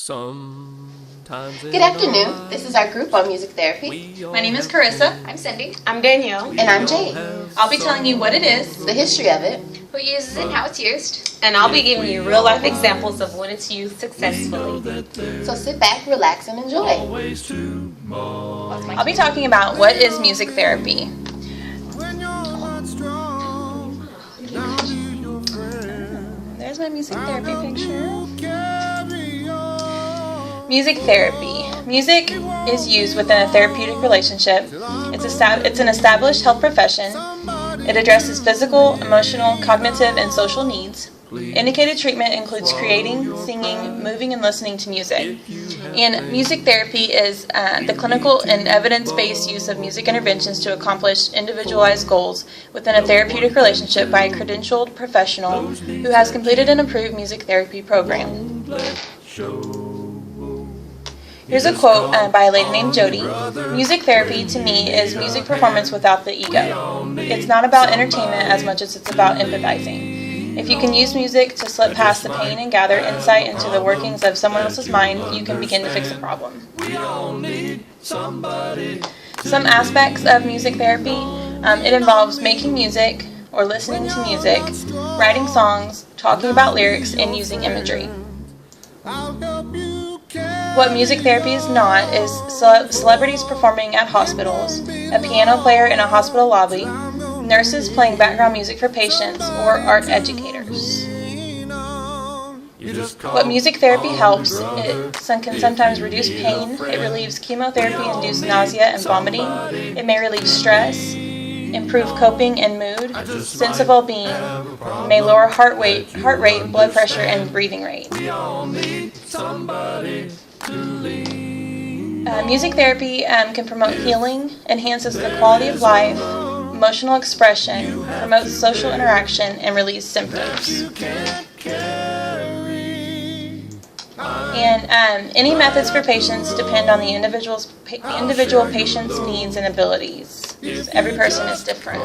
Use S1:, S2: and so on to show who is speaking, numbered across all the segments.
S1: Good afternoon. This is our group on music therapy.
S2: My name is Carissa.
S3: I'm Cindy.
S4: I'm Danielle.
S1: And I'm Jade.
S2: I'll be telling you what it is,
S1: The history of it.
S3: Who uses it and how it's used.
S4: And I'll be giving you real life examples of when it's used successfully.
S1: So sit back, relax, and enjoy.
S2: I'll be talking about what is music therapy. There's my music therapy picture. Music therapy. Music is used within a therapeutic relationship. It's an established health profession. It addresses physical, emotional, cognitive, and social needs. Indicated treatment includes creating, singing, moving, and listening to music. And music therapy is the clinical and evidence-based use of music interventions to accomplish individualized goals within a therapeutic relationship by a credentialed professional who has completed an approved music therapy program. Here's a quote by a lady named Jody. Music therapy to me is music performance without the ego. It's not about entertainment as much as it's about empathizing. If you can use music to slip past the pain and gather insight into the workings of someone else's mind, you can begin to fix a problem. Some aspects of music therapy, it involves making music or listening to music, writing songs, talking about lyrics, and using imagery. What music therapy is not is celebrities performing at hospitals, a piano player in a hospital lobby, nurses playing background music for patients, or art educators. What music therapy helps, it can sometimes reduce pain, it relieves chemotherapy-induced nausea and vomiting, it may relieve stress, improve coping and mood, sense of well-being, may lower heart rate, blood pressure, and breathing rate. Music therapy can promote healing, enhances the quality of life, emotional expression, promotes social interaction, and relieves symptoms. And any methods for patients depend on the individual patient's needs and abilities. Every person is different.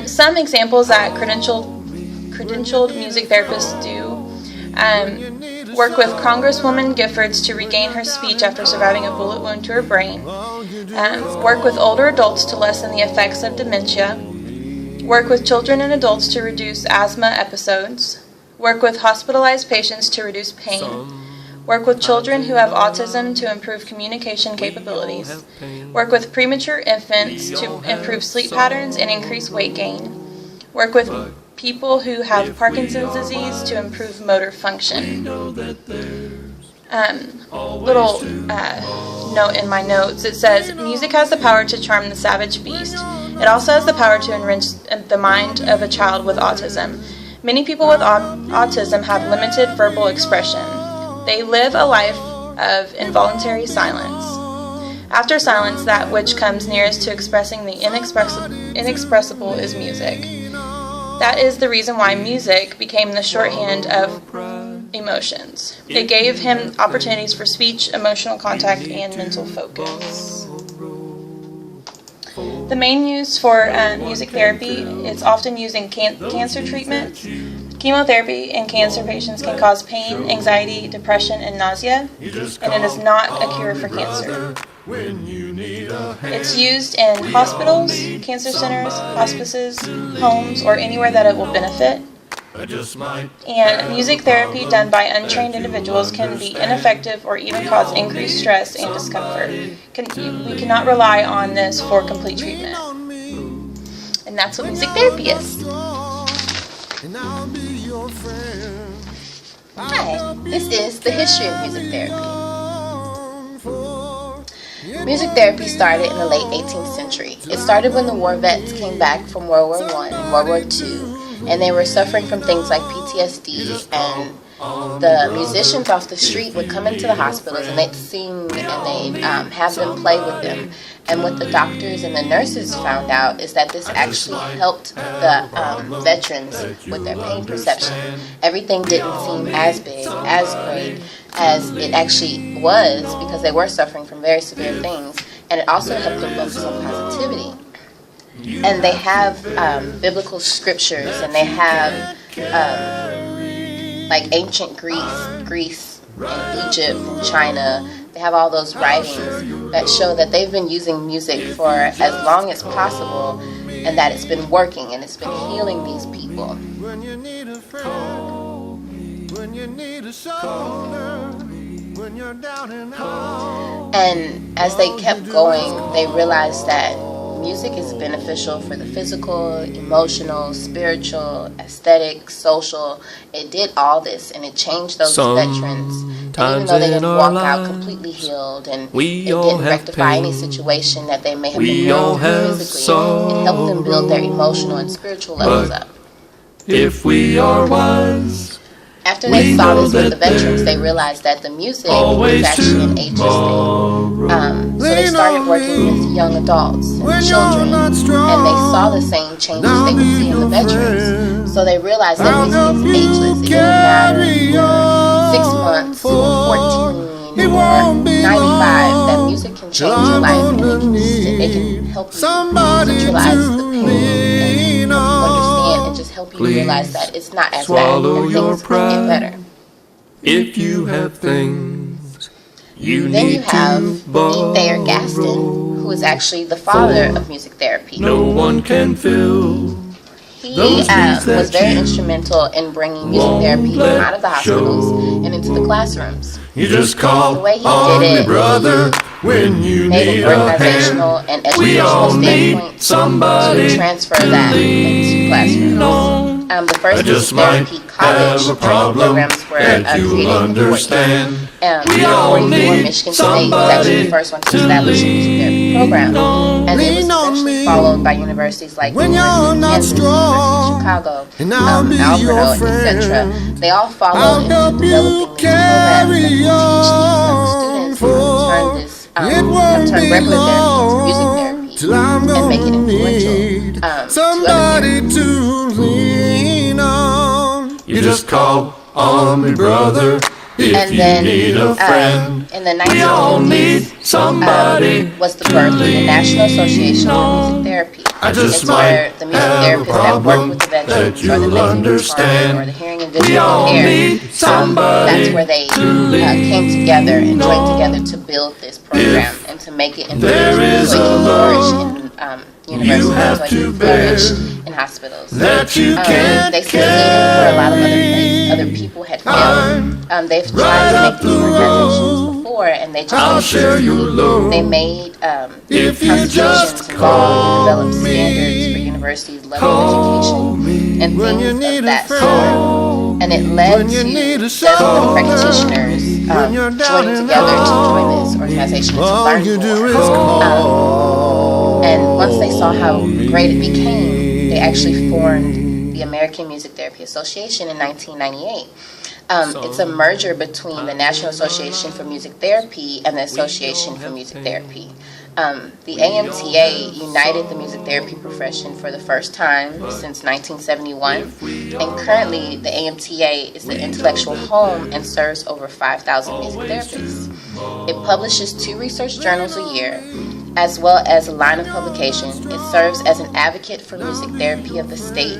S2: Some examples that credentialed music therapists do work with Congresswoman Giffords to regain her speech after surviving a bullet wound to her brain. Work with older adults to lessen the effects of dementia. Work with children and adults to reduce asthma episodes. Work with hospitalized patients to reduce pain. Work with children who have autism to improve communication capabilities. Work with premature infants to improve sleep patterns and increase weight gain. Work with people who have Parkinson's disease to improve motor function. Little note in my notes, it says, music has the power to charm the savage beast. It also has the power to enrich the mind of a child with autism. Many people with autism have limited verbal expression. They live a life of involuntary silence. After silence, that which comes nearest to expressing the inexpressible is music. That is the reason why music became the shorthand of emotions. It gave him opportunities for speech, emotional contact, and mental focus. The main use for music therapy is often used in cancer treatment. Chemotherapy in cancer patients can cause pain, anxiety, depression, and nausea, and it is not a cure for cancer. It's used in hospitals, cancer centers, hospices, homes, or anywhere that it will benefit. And music therapy done by untrained individuals can be ineffective or even cause increased stress and discomfort. We cannot rely on this for complete treatment. And that's what music therapy is.
S1: Hi, this is the history of music therapy. Music therapy started in the late 18th century. It started when the war vets came back from World War I and World War II, and they were suffering from things like PTSD, and the musicians off the street would come into the hospitals and they'd sing and they'd have them play with them. And what the doctors and the nurses found out is that this actually helped the veterans with their pain perception. Everything didn't seem as big, as great as it actually was, because they were suffering from very severe things. And it also helped them focus on positivity. And they have biblical scriptures, and they have like ancient Greece in Egypt, in China. They have all those writings that show that they've been using music for as long as possible and that it's been working and it's been healing these people.
S5: When you need a friend, when you need a shoulder, when you're down and out.
S1: And as they kept going, they realized that music is beneficial for the physical, emotional, spiritual, aesthetic, social. It did all this, and it changed those veterans. And even though they didn't walk out completely healed, and it didn't rectify any situation that they may have been going through physically, it helped them build their emotional and spiritual levels up.
S6: If we are wise,
S1: after they saw this with the veterans, they realized that the music was actually an ageist thing. So they started working with young adults and children, and they saw the same changes they would see in the veterans. So they realized that music is ageless. It didn't matter if you were 6 months or 14 or 95, that music can change your life, and it can help you neutralize the pain and help you understand and just help you realize that it's not as bad and things can get better.
S6: If you have things you
S1: Then you
S6: need
S1: have
S6: to
S1: Thayer Gaston, who is actually the father of music therapy.
S6: no one can fill.
S1: He was very instrumental in bringing music therapy out of the hospitals and into the classrooms.
S6: You just
S1: The
S6: call
S1: way he
S6: on
S1: did
S6: me,
S1: it
S6: brother, when you
S1: made
S6: need
S1: an
S6: a
S1: organizational
S6: hand.
S1: and
S6: We all
S1: educational
S6: need
S1: standpoint
S6: somebody
S1: to transfer that into classrooms.
S6: on.
S1: The
S6: I
S1: first
S6: just
S1: music
S6: might
S1: therapy college
S6: have a problem
S1: programs were
S6: that
S1: created
S6: you
S1: in Fort
S6: understand. We all
S1: 44,
S6: need
S1: Michigan State was actually the first one to establish a music therapy program. And it was eventually followed by universities like the University of Kansas, University of Chicago, Alberta, etc. They all followed into developing these programs that will teach these young students how to turn this, how to turn regular therapy into music therapy and make it influential to other therapies.
S5: To lean on.
S6: You just call on me, brother, if
S1: And
S6: you
S1: then
S6: need a friend.
S1: in the
S6: We all need
S1: 1950s
S6: somebody.
S1: was the birth of the National Association for Music Therapy.
S6: I just
S1: It's where
S6: might
S1: the music
S6: have a
S1: therapists that work
S6: problem
S1: with the
S6: that
S1: veterans or the
S6: you'll
S1: mentally retarded
S6: understand.
S1: or the hearing and
S6: We
S1: visually
S6: all
S1: impaired,
S6: need somebody
S1: that's where they came together and joined together to build this program and to make it
S6: there
S1: influential
S6: is
S1: so it
S6: a
S1: can flourish
S6: load
S1: in universities,
S6: have
S1: so it
S6: to
S1: can flourish
S6: bear
S1: in hospitals.
S6: that you can't
S1: They succeeded where a lot of other people had failed. They've tried to make these organizations before, and they
S6: I'll
S1: just
S6: share your load.
S1: they made
S6: If you
S1: constitutions
S6: just
S1: involved and developed standards for universities' level of education and things of that sort. And it led to several practitioners joining together to join this organization and to
S5: All
S1: learn
S5: you do
S1: more.
S5: is call.
S1: And once they saw how great it became, they actually formed the American Music Therapy Association in 1998. It's a merger between the National Association for Music Therapy and the Association for Music Therapy. The AMTA united the music therapy profession for the first time since 1971, and currently the AMTA is the intellectual home and serves over 5,000 music therapists. It publishes 2 research journals a year, as well as a line of publications. It serves as an advocate for music therapy of the state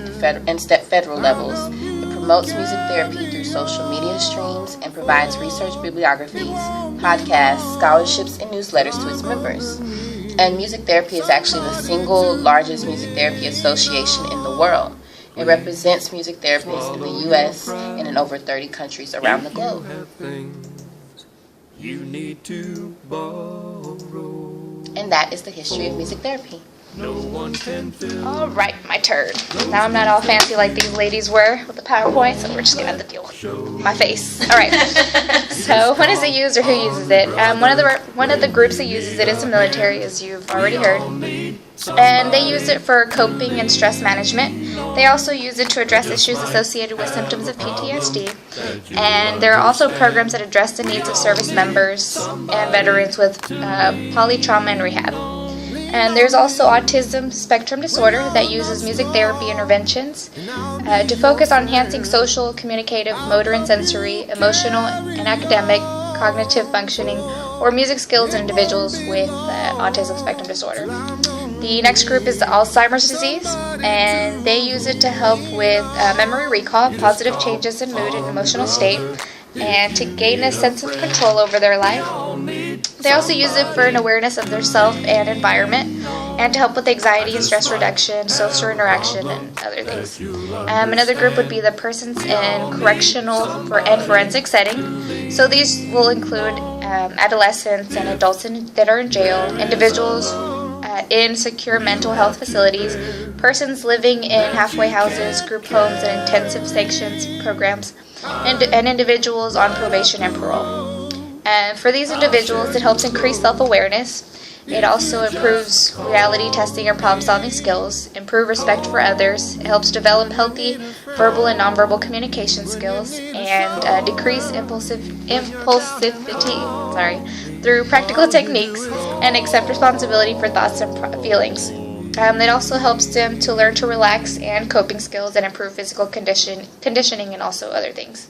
S1: and federal levels. It promotes music therapy through social media streams and provides research bibliographies, podcasts, scholarships, and newsletters to its members. And music therapy is actually the single largest music therapy association in the world. It represents music therapists in the U.S. and in over 30 countries around the globe.
S6: You need to borrow.
S1: And that is the history of music therapy.
S6: No one can fill.
S3: All right, my turn. Now I'm not all fancy like these ladies were with the PowerPoint, so we're just gonna have to deal with my face. All right. So when is it used or who uses it? One of the groups that uses it is the military, as you've already heard, and they use it for coping and stress management. They also use it to address issues associated with symptoms of PTSD, and there are also programs that address the needs of service members and veterans with polytrauma and rehab. And there's also autism spectrum disorder that uses music therapy interventions to focus on enhancing social, communicative, motor and sensory, emotional and academic, cognitive functioning, or music skills in individuals with autism spectrum disorder. The next group is the Alzheimer's disease, and they use it to help with memory recall, positive changes in mood and emotional state, and to gain a sense of control over their life. They also use it for an awareness of their self and environment, and to help with anxiety and stress reduction, social interaction, and other things. Another group would be the persons in correctional and forensic setting. So these will include adolescents and adults that are in jail, individuals in secure mental health facilities, persons living in halfway houses, group homes, and intensive sanctions programs, and individuals on probation and parole. For these individuals, it helps increase self-awareness. It also improves reality testing and problem-solving skills, improve respect for others. It helps develop healthy verbal and nonverbal communication skills, and decrease impulsivity through practical techniques, and accept responsibility for thoughts and feelings. It also helps them to learn to relax and coping skills, and improve physical conditioning, and also other things.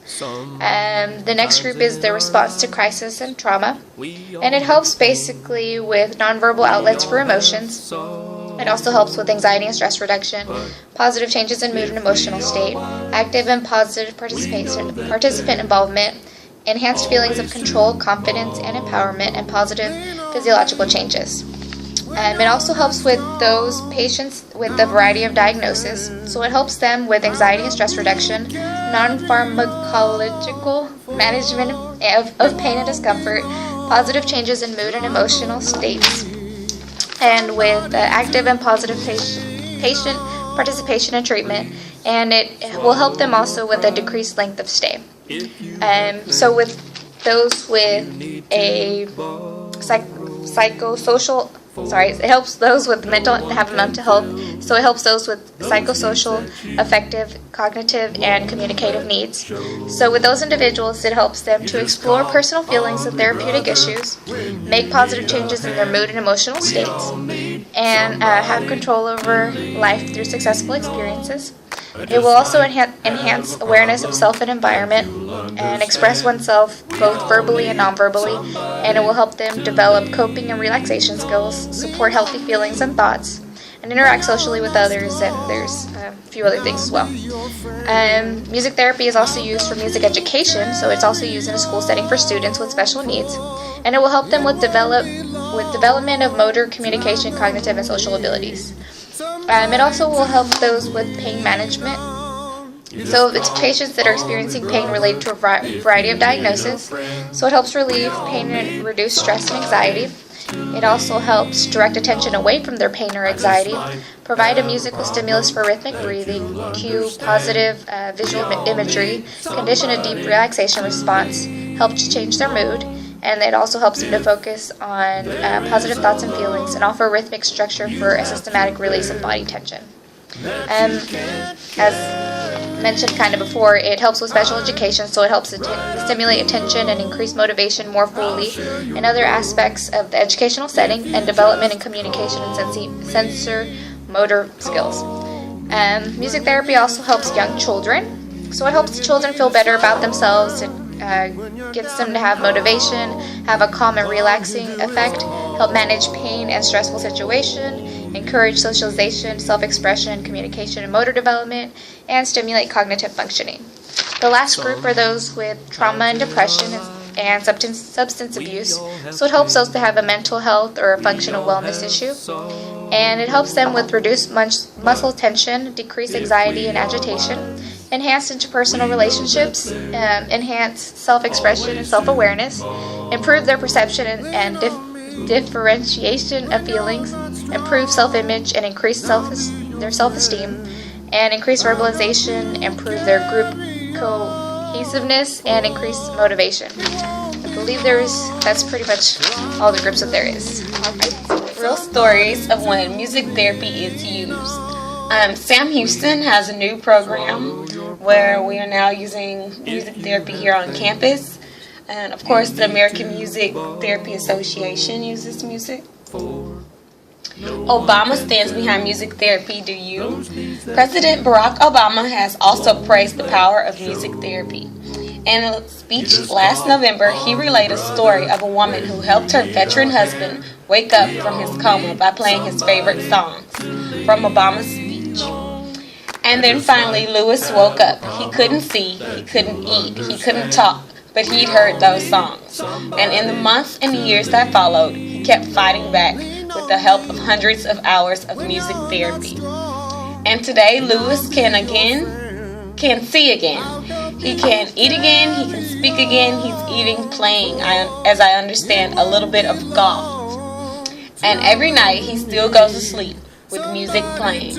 S3: The next group is the response to crisis and trauma, and it helps basically with nonverbal outlets for emotions. It also helps with anxiety and stress reduction, positive changes in mood and emotional state, active and positive participant involvement, enhanced feelings of control, confidence, and empowerment, and positive physiological changes. It also helps with those patients with a variety of diagnoses. So it helps them with anxiety and stress reduction, non-pharmacological management of pain and discomfort, positive changes in mood and emotional states, and with active and positive patient participation in treatment. And it will help them also with a decreased length of stay. So with those with a it helps those with mental health. So it helps those with psychosocial, affective, cognitive, and communicative needs. So with those individuals, it helps them to explore personal feelings and therapeutic issues, make positive changes in their mood and emotional states, and have control over life through successful experiences. It will also enhance awareness of self and environment, and express oneself both verbally and non-verbally, and it will help them develop coping and relaxation skills, support healthy feelings and thoughts, and interact socially with others, and there's a few other things as well. Music therapy is also used for music education, so it's also used in a school setting for students with special needs, and it will help them with development of motor, communication, cognitive, and social abilities. It also will help those with pain management. So it's patients that are experiencing pain related to a variety of diagnoses. So it helps relieve pain and reduce stress and anxiety. It also helps direct attention away from their pain or anxiety, provide a musical stimulus for rhythmic breathing, cue positive visual imagery, condition a deep relaxation response, help to change their mood, and it also helps them to focus on positive thoughts and feelings, and offer rhythmic structure for a systematic release of body tension. As mentioned kind of before, it helps with special education, so it helps to stimulate attention and increase motivation more fully in other aspects of the educational setting, and development in communication and sensor motor skills. Music therapy also helps young children, so it helps children feel better about themselves. It gets them to have motivation, have a calm and relaxing effect, help manage pain and stressful situation, encourage socialization, self-expression, communication, and motor development, and stimulate cognitive functioning. The last group are those with trauma and depression and substance abuse, so it helps those to have a mental health or a functional wellness issue, and it helps them with reduced muscle tension, decreased anxiety and agitation, enhance interpersonal relationships, enhance self-expression and self-awareness, improve their perception and differentiation of feelings, improve self-image and increase their self-esteem, and increase verbalization, improve their group cohesiveness, and increase motivation. I believe that's pretty much all the groups that there is.
S4: Real stories of when music therapy is used. Sam Houston has a new program where we are now using music therapy here on campus. And of course, the American Music Therapy Association uses music. Obama stands behind music therapy, do you? President Barack Obama has also praised the power of music therapy. In a speech last November, he relayed a story of a woman who helped her veteran husband wake up from his coma by playing his favorite songs from Obama's speech. And then finally, Lewis woke up. He couldn't see, he couldn't eat, he couldn't talk, but he'd heard those songs. And in the months and years that followed, he kept fighting back with the help of hundreds of hours of music therapy. And today, Lewis can see again. He can eat again, he can speak again, he's even playing, as I understand, a little bit of golf. And every night he still goes to sleep with music playing.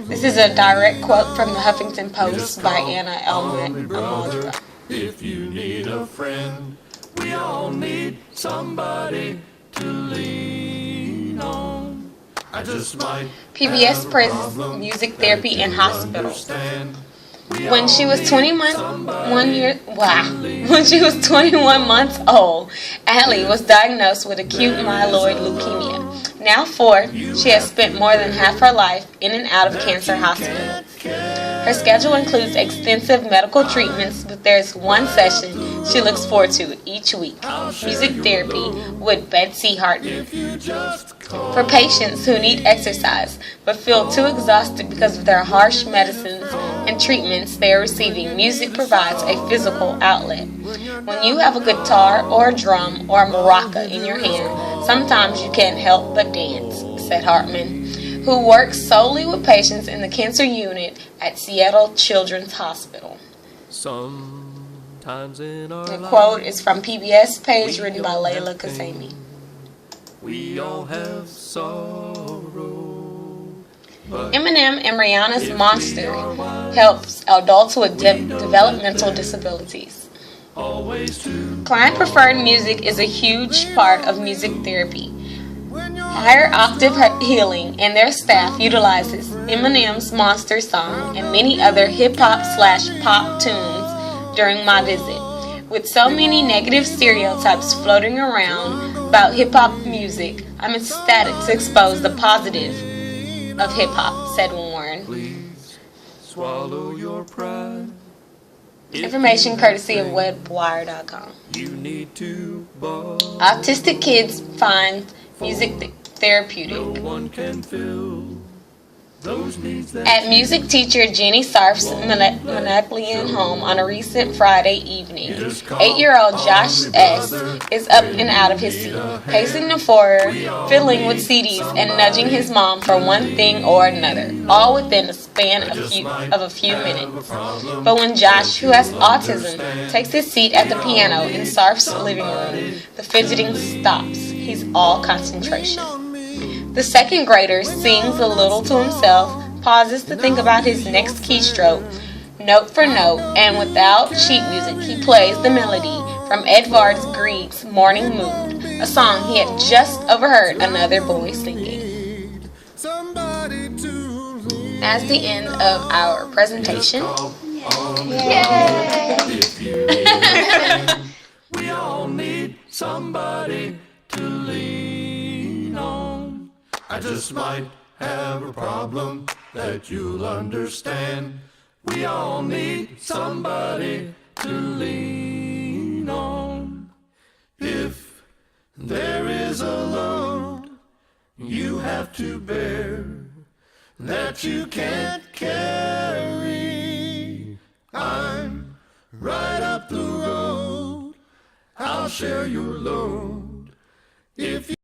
S4: This is a direct quote from the Huffington Post by Anna Almodra.
S6: If you need a friend, we all need somebody to lean on. I just might
S4: PBS praises music therapy in hospitals. When she was 21 months old, Allie was diagnosed with acute myeloid leukemia. Now 4, she has spent more than half her life in and out of cancer hospitals. Her schedule includes extensive medical treatments, but there's one session she looks forward to each week: music therapy with Betsy Hartman. For patients who need exercise but feel too exhausted because of their harsh medicines and treatments they are receiving, music provides a physical outlet. When you have a guitar or a drum or a maraca in your hand, sometimes you can't help but dance, said Hartman, who works solely with patients in the cancer unit at Seattle Children's Hospital.
S6: sometimes in our
S4: The quote is from PBS page written by Layla Kasemi.
S6: we all have sorrow.
S4: Eminem and Rihanna's Monster helps adults with developmental disabilities.
S6: Always to
S4: Client-preferred music is a huge part of music therapy. Higher Octave Healing and their staff utilizes Eminem's Monster song and many other hip-hop/pop tunes during my visit. With so many negative stereotypes floating around about hip-hop music, I'm ecstatic to expose the positive of hip-hop, said Warren.
S6: please swallow your pride.
S4: Information courtesy of WebWire.com.
S6: You need to borrow.
S4: Autistic kids find music therapeutic.
S6: No one can fill those needs that
S4: At music teacher Jenny Sarf's Monaplian home on a recent Friday evening, 8-year-old Josh S. is up and out of his seat, pacing the foyer, fiddling with CDs, and nudging his mom for one thing or another, all within a span of a few minutes. But when Josh, who has autism, takes his seat at the piano in Sarf's living room, the fidgeting stops. He's all concentration. The second grader sings a little to himself, pauses to think about his next keystroke, note for note, and without sheet music, he plays the melody from Edvard Grieg's Morning Mood, a song he had just overheard another boy singing. As the end of our presentation,
S6: if you need a friend, we all need somebody to lean on. I just might have a problem that you'll understand. We all need somebody to lean on. If there is a load you have to bear that you can't carry, I'm right up the road. I'll share your load. If you